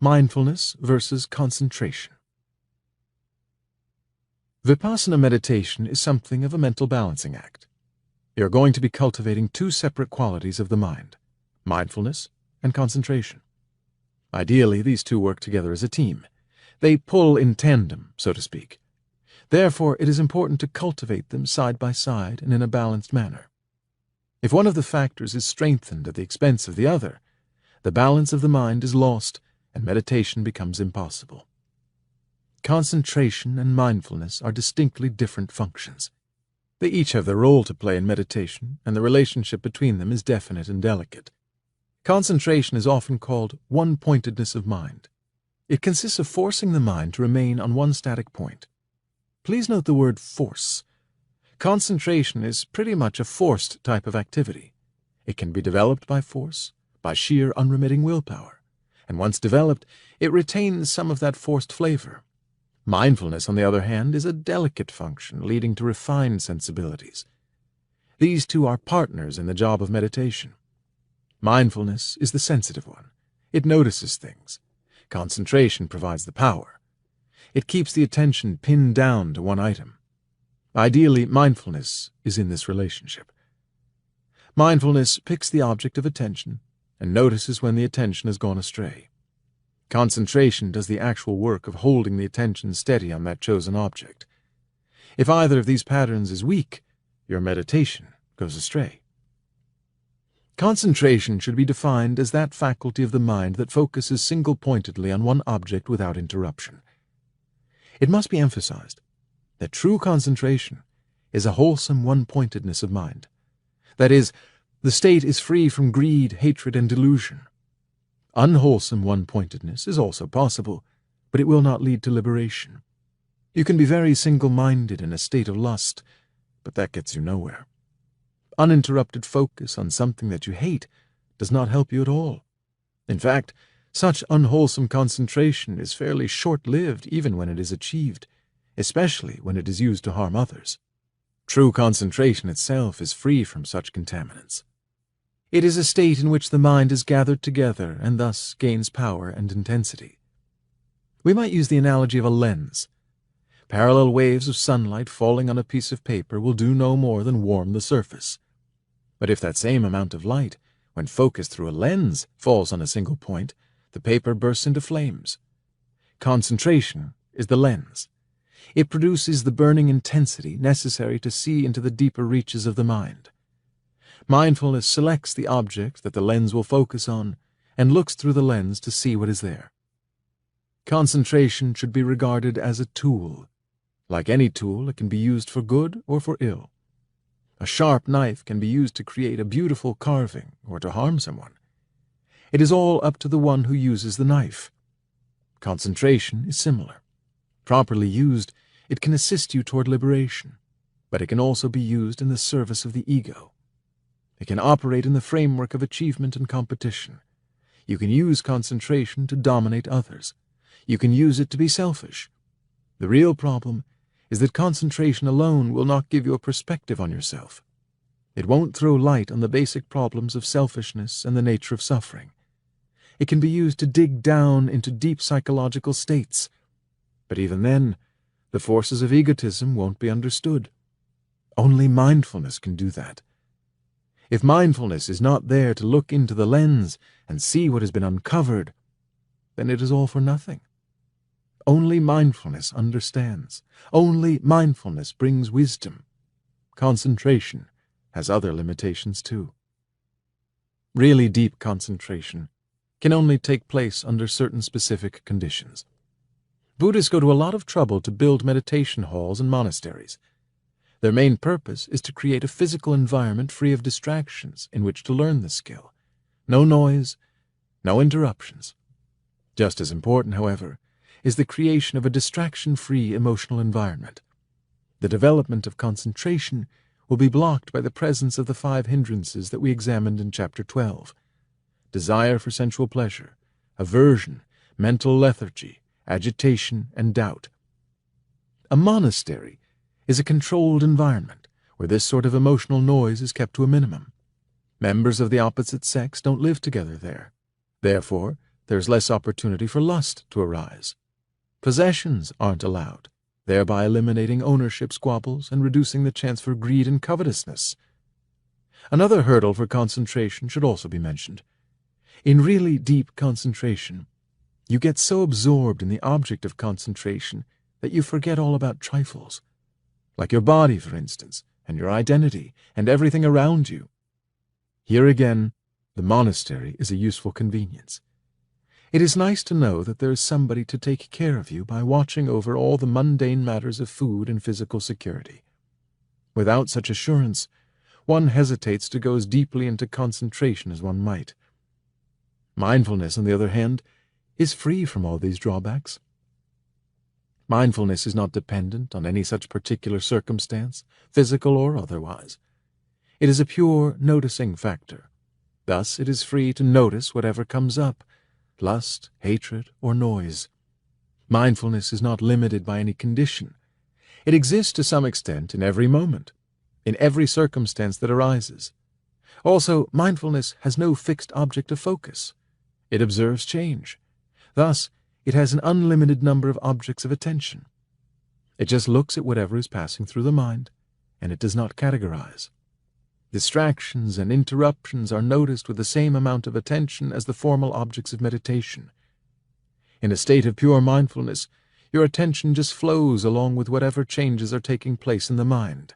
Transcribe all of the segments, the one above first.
Mindfulness versus concentration. Vipassana meditation is something of a mental balancing act. You're going to be cultivating two separate qualities of the mind, mindfulness and concentration. Ideally, these two work together as a team. They pull in tandem, so to speak. Therefore, it is important to cultivate them side by side and in a balanced manner. If one of the factors is strengthened at the expense of the other, the balance of the mind is lost and meditation becomes impossible. Concentration and mindfulness are distinctly different functions. They each have their role to play in meditation, and the relationship between them is definite and delicate. Concentration is often called one-pointedness of mind. It consists of forcing the mind to remain on one static point. Please note the word force. Concentration is pretty much a forced type of activity. It can be developed by force, by sheer unremitting willpower, and once developed, it retains some of that forced flavor. Mindfulness, on the other hand, is a delicate function leading to refined sensibilities. These two are partners in the job of meditation. Mindfulness is the sensitive one. It notices things. Concentration provides the power. It keeps the attention pinned down to one item. Ideally, mindfulness is in this relationship. Mindfulness picks the object of attention and notices when the attention has gone astray. Concentration does the actual work of holding the attention steady on that chosen object. If either of these patterns is weak, your meditation goes astray. Concentration should be defined as that faculty of the mind that focuses single-pointedly on one object without interruption. It must be emphasized that true concentration is a wholesome one-pointedness of mind. That is, the state is free from greed, hatred, and delusion. Unwholesome one-pointedness is also possible, but it will not lead to liberation. You can be very single-minded in a state of lust, but that gets you nowhere. Uninterrupted focus on something that you hate does not help you at all. In fact, such unwholesome concentration is fairly short-lived even when it is achieved, especially when it is used to harm others. True concentration itself is free from such contaminants. It is a state in which the mind is gathered together and thus gains power and intensity. We might use the analogy of a lens. Parallel waves of sunlight falling on a piece of paper will do no more than warm the surface. But if that same amount of light, when focused through a lens, falls on a single point, the paper bursts into flames. Concentration is the lens. It produces the burning intensity necessary to see into the deeper reaches of the mind. Mindfulness selects the object that the lens will focus on and looks through the lens to see what is there. Concentration should be regarded as a tool. Like any tool, it can be used for good or for ill. A sharp knife can be used to create a beautiful carving or to harm someone. It is all up to the one who uses the knife. Concentration is similar. Properly used, it can assist you toward liberation, but it can also be used in the service of the ego. It can operate in the framework of achievement and competition. You can use concentration to dominate others. You can use it to be selfish. The real problem is that concentration alone will not give you a perspective on yourself. It won't throw light on the basic problems of selfishness and the nature of suffering. It can be used to dig down into deep psychological states. But even then, the forces of egotism won't be understood. Only mindfulness can do that. If mindfulness is not there to look into the lens and see what has been uncovered, then it is all for nothing. Only mindfulness understands. Only mindfulness brings wisdom. Concentration has other limitations too. Really deep concentration can only take place under certain specific conditions. Buddhists go to a lot of trouble to build meditation halls and monasteries. Their main purpose is to create a physical environment free of distractions in which to learn the skill. No noise, no interruptions. Just as important, however, is the creation of a distraction-free emotional environment. The development of concentration will be blocked by the presence of the 5 hindrances that we examined in Chapter 12. Desire for sensual pleasure, aversion, mental lethargy, agitation, and doubt. A monastery is a controlled environment where this sort of emotional noise is kept to a minimum. Members of the opposite sex don't live together there. Therefore, there's less opportunity for lust to arise. Possessions aren't allowed, thereby eliminating ownership squabbles and reducing the chance for greed and covetousness. Another hurdle for concentration should also be mentioned. In really deep concentration, you get so absorbed in the object of concentration that you forget all about trifles, like your body, for instance, and your identity, and everything around you. Here again, the monastery is a useful convenience. It is nice to know that there is somebody to take care of you by watching over all the mundane matters of food and physical security. Without such assurance, one hesitates to go as deeply into concentration as one might. Mindfulness, on the other hand, is free from all these drawbacks. Mindfulness is not dependent on any such particular circumstance, physical or otherwise. It is a pure noticing factor. Thus it is free to notice whatever comes up, lust, hatred, or noise. Mindfulness is not limited by any condition. It exists to some extent in every moment, in every circumstance that arises. Also, mindfulness has no fixed object of focus. It observes change. Thus, it has an unlimited number of objects of attention. It just looks at whatever is passing through the mind, and it does not categorize. Distractions and interruptions are noticed with the same amount of attention as the formal objects of meditation. In a state of pure mindfulness, your attention just flows along with whatever changes are taking place in the mind.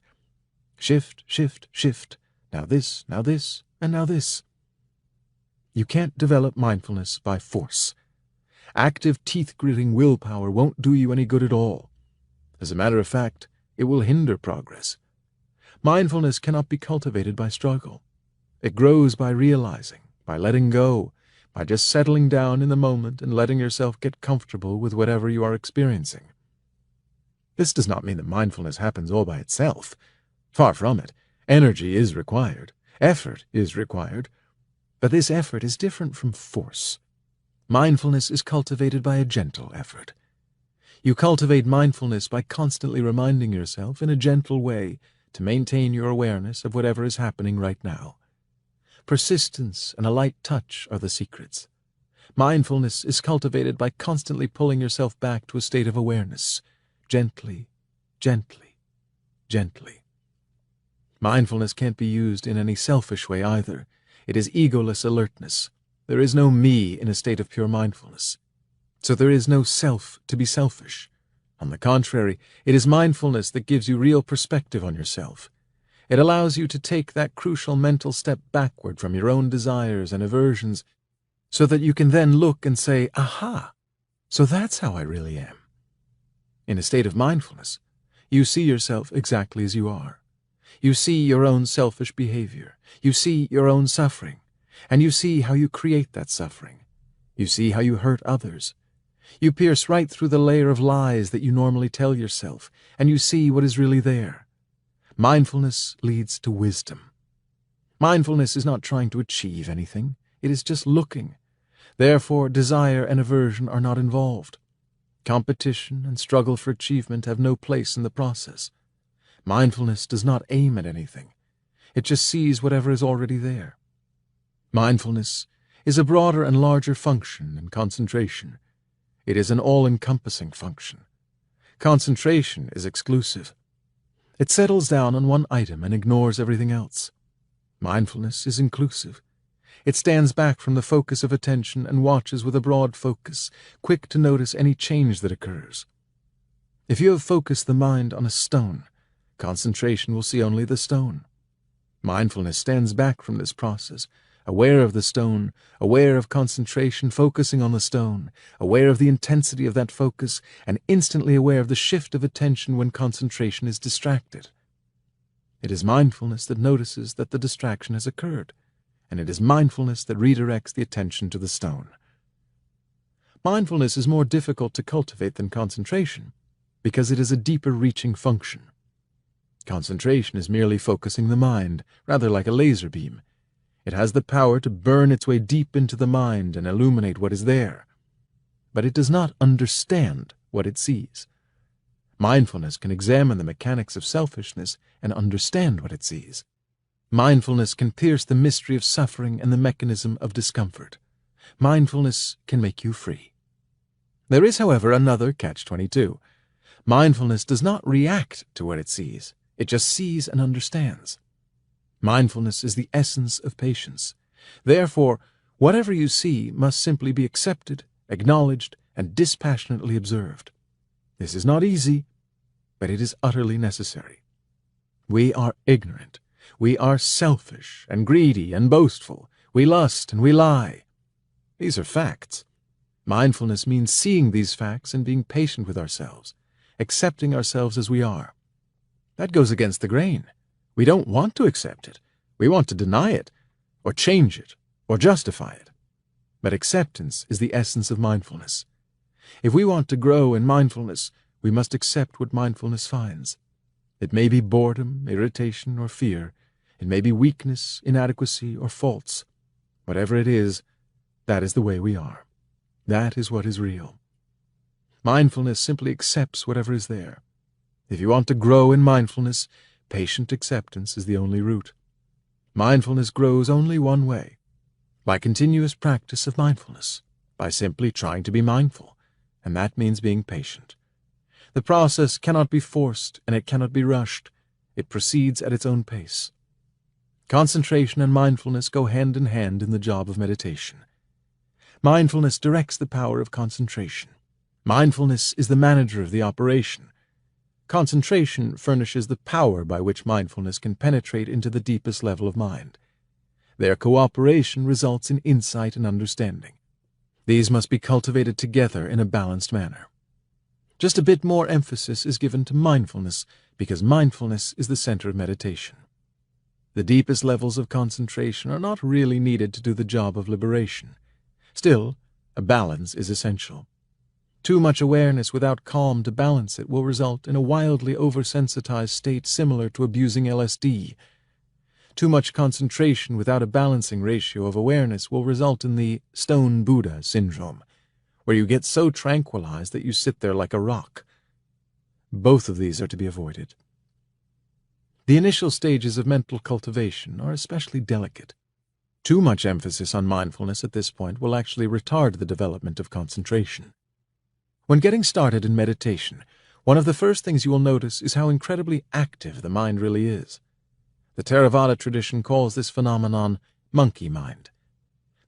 Shift, shift, shift. Now this, and now this. You can't develop mindfulness by force. Active teeth-gritting willpower won't do you any good at all. As a matter of fact, it will hinder progress. Mindfulness cannot be cultivated by struggle. It grows by realizing, by letting go, by just settling down in the moment and letting yourself get comfortable with whatever you are experiencing. This does not mean that mindfulness happens all by itself. Far from it. Energy is required. Effort is required. But this effort is different from force. Mindfulness is cultivated by a gentle effort. You cultivate mindfulness by constantly reminding yourself in a gentle way to maintain your awareness of whatever is happening right now. Persistence and a light touch are the secrets. Mindfulness is cultivated by constantly pulling yourself back to a state of awareness, gently, gently, gently. Mindfulness can't be used in any selfish way either. It is egoless alertness. There is no me in a state of pure mindfulness. So there is no self to be selfish. On the contrary, it is mindfulness that gives you real perspective on yourself. It allows you to take that crucial mental step backward from your own desires and aversions so that you can then look and say, aha, so that's how I really am. In a state of mindfulness, you see yourself exactly as you are. You see your own selfish behavior. You see your own suffering. And you see how you create that suffering. You see how you hurt others. You pierce right through the layer of lies that you normally tell yourself, and you see what is really there. Mindfulness leads to wisdom. Mindfulness is not trying to achieve anything. It is just looking. Therefore, desire and aversion are not involved. Competition and struggle for achievement have no place in the process. Mindfulness does not aim at anything. It just sees whatever is already there. Mindfulness is a broader and larger function than concentration. It is an all-encompassing function. Concentration is exclusive. It settles down on one item and ignores everything else. Mindfulness is inclusive. It stands back from the focus of attention and watches with a broad focus, quick to notice any change that occurs. If you have focused the mind on a stone, concentration will see only the stone. Mindfulness stands back from this process, aware of the stone, aware of concentration, focusing on the stone, aware of the intensity of that focus, and instantly aware of the shift of attention when concentration is distracted. It is mindfulness that notices that the distraction has occurred, and it is mindfulness that redirects the attention to the stone. Mindfulness is more difficult to cultivate than concentration, because it is a deeper-reaching function. Concentration is merely focusing the mind, rather like a laser beam. It has the power to burn its way deep into the mind and illuminate what is there. But it does not understand what it sees. Mindfulness can examine the mechanics of selfishness and understand what it sees. Mindfulness can pierce the mystery of suffering and the mechanism of discomfort. Mindfulness can make you free. There is, however, another catch-22. Mindfulness does not react to what it sees. It just sees and understands. Mindfulness is the essence of patience. Therefore, whatever you see must simply be accepted, acknowledged, and dispassionately observed. This is not easy, but it is utterly necessary. We are ignorant. We are selfish and greedy and boastful. We lust and we lie. These are facts. Mindfulness means seeing these facts and being patient with ourselves, accepting ourselves as we are. That goes against the grain. We don't want to accept it. We want to deny it, or change it, or justify it. But acceptance is the essence of mindfulness. If we want to grow in mindfulness, we must accept what mindfulness finds. It may be boredom, irritation, or fear. It may be weakness, inadequacy, or faults. Whatever it is, that is the way we are. That is what is real. Mindfulness simply accepts whatever is there. If you want to grow in mindfulness, patient acceptance is the only route. Mindfulness grows only one way, by continuous practice of mindfulness, by simply trying to be mindful, and that means being patient. The process cannot be forced and it cannot be rushed. It proceeds at its own pace. Concentration and mindfulness go hand in hand in the job of meditation. Mindfulness directs the power of concentration. Mindfulness is the manager of the operation. Concentration furnishes the power by which mindfulness can penetrate into the deepest level of mind. Their cooperation results in insight and understanding. These must be cultivated together in a balanced manner. Just a bit more emphasis is given to mindfulness because mindfulness is the center of meditation. The deepest levels of concentration are not really needed to do the job of liberation. Still, a balance is essential. Too much awareness without calm to balance it will result in a wildly oversensitized state similar to abusing LSD. Too much concentration without a balancing ratio of awareness will result in the stone Buddha syndrome, where you get so tranquilized that you sit there like a rock. Both of these are to be avoided. The initial stages of mental cultivation are especially delicate. Too much emphasis on mindfulness at this point will actually retard the development of concentration. When getting started in meditation, one of the first things you will notice is how incredibly active the mind really is. The Theravada tradition calls this phenomenon monkey mind.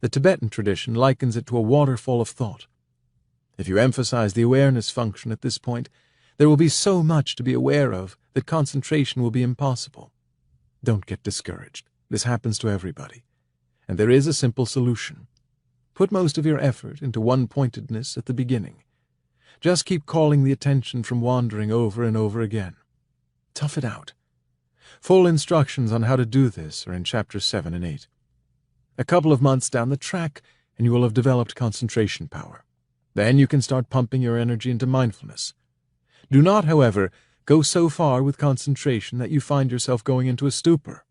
The Tibetan tradition likens it to a waterfall of thought. If you emphasize the awareness function at this point, there will be so much to be aware of that concentration will be impossible. Don't get discouraged. This happens to everybody. And there is a simple solution. Put most of your effort into one-pointedness at the beginning. Just keep calling the attention from wandering over and over again. Tough it out. Full instructions on how to do this are in chapters 7 and 8. A couple of months down the track, and you will have developed concentration power. Then you can start pumping your energy into mindfulness. Do not, however, go so far with concentration that you find yourself going into a stupor.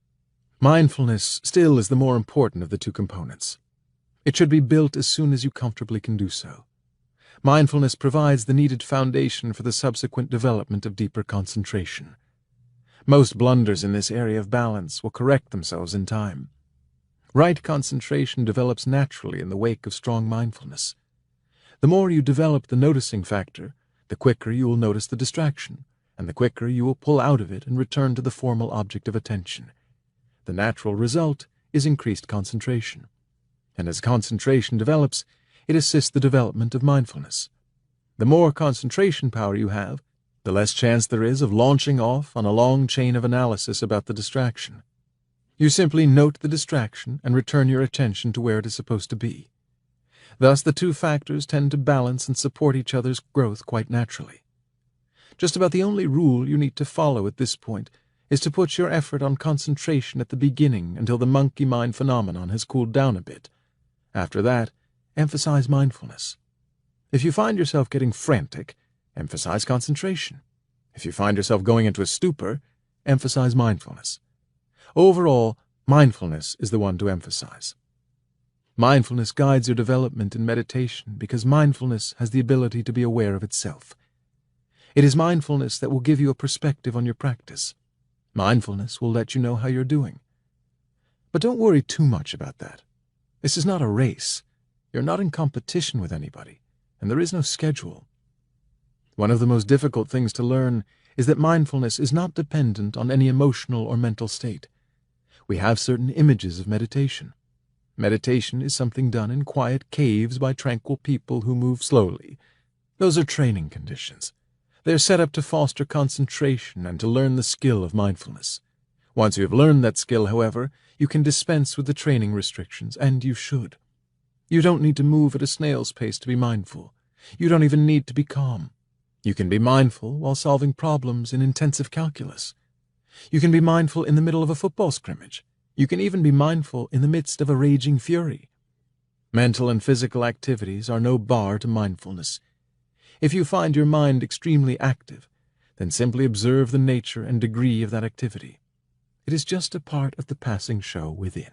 Mindfulness still is the more important of the two components. It should be built as soon as you comfortably can do so. Mindfulness provides the needed foundation for the subsequent development of deeper concentration. Most blunders in this area of balance will correct themselves in time. Right concentration develops naturally in the wake of strong mindfulness. The more you develop the noticing factor, the quicker you will notice the distraction, and the quicker you will pull out of it and return to the formal object of attention. The natural result is increased concentration. And as concentration develops, it assists the development of mindfulness. The more concentration power you have, the less chance there is of launching off on a long chain of analysis about the distraction. You simply note the distraction and return your attention to where it is supposed to be. Thus, the two factors tend to balance and support each other's growth quite naturally. Just about the only rule you need to follow at this point is to put your effort on concentration at the beginning until the monkey mind phenomenon has cooled down a bit. After that, emphasize mindfulness. If you find yourself getting frantic, emphasize concentration. If you find yourself going into a stupor, emphasize mindfulness. Overall, mindfulness is the one to emphasize. Mindfulness guides your development in meditation because mindfulness has the ability to be aware of itself. It is mindfulness that will give you a perspective on your practice. Mindfulness will let you know how you're doing. But don't worry too much about that. This is not a race. You're not in competition with anybody, and there is no schedule. One of the most difficult things to learn is that mindfulness is not dependent on any emotional or mental state. We have certain images of meditation. Meditation is something done in quiet caves by tranquil people who move slowly. Those are training conditions. They are set up to foster concentration and to learn the skill of mindfulness. Once you have learned that skill, however, you can dispense with the training restrictions, and you should. You don't need to move at a snail's pace to be mindful. You don't even need to be calm. You can be mindful while solving problems in intensive calculus. You can be mindful in the middle of a football scrimmage. You can even be mindful in the midst of a raging fury. Mental and physical activities are no bar to mindfulness. If you find your mind extremely active, then simply observe the nature and degree of that activity. It is just a part of the passing show within.